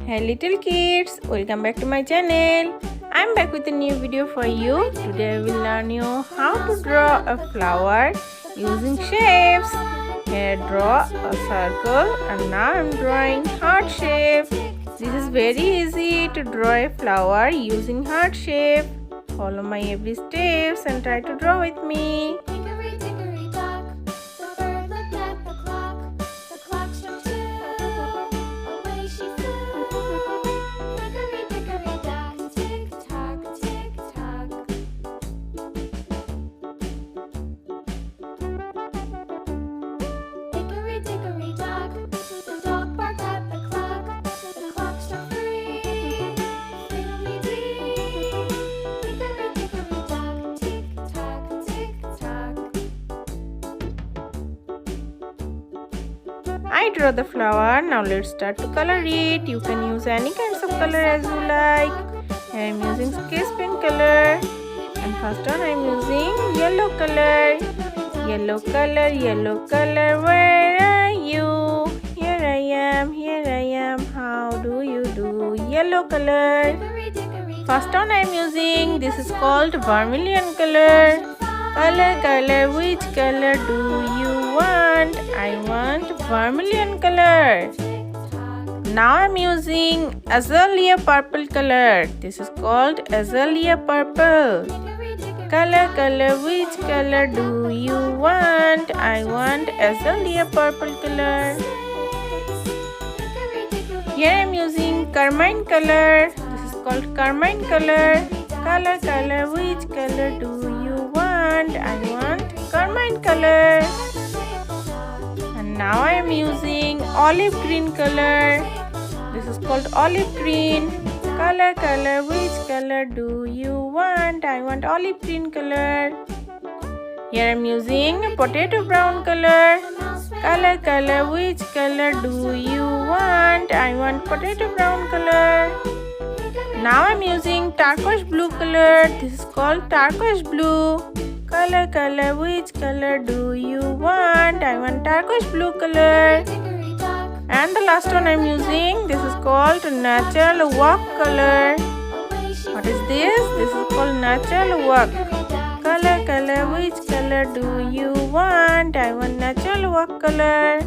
Hey little kids, welcome back to my channel. I'm back with a new video for you. Today I will learn you how to draw a flower using shapes. Here draw a circle and now I'm drawing heart shape. This is very easy to draw a flower using heart shape. Follow my every steps and try to draw with me. I draw the flower. Now let's start to color it. You can use any kinds of color as you like. Here I'm using sketch pen color. And first one I'm using yellow color. Yellow color, yellow color, where are you? Here I am, how do you do? Yellow color. First one I'm using, this is called vermilion color. Color, which color do you want? I want vermilion color. Now I'm using azalea purple color. This is called azalea purple. Color, which color do you want? I want azalea purple color. Here I'm using carmine color. This is called carmine color. Color, which color do you want? I want carmine color. And now I am using olive green color. This is called olive green. Color, which color do you want? I want olive green color. Here I am using potato brown color. Color, which color do you want? I want potato brown color. Now I am using turquoise blue color. This is called turquoise blue. Color, which color do you want? I want turquoise blue color. And the last one I am using, this is called natural oak color. What is this? This is called natural oak. Color, which color do you want? I want natural oak color.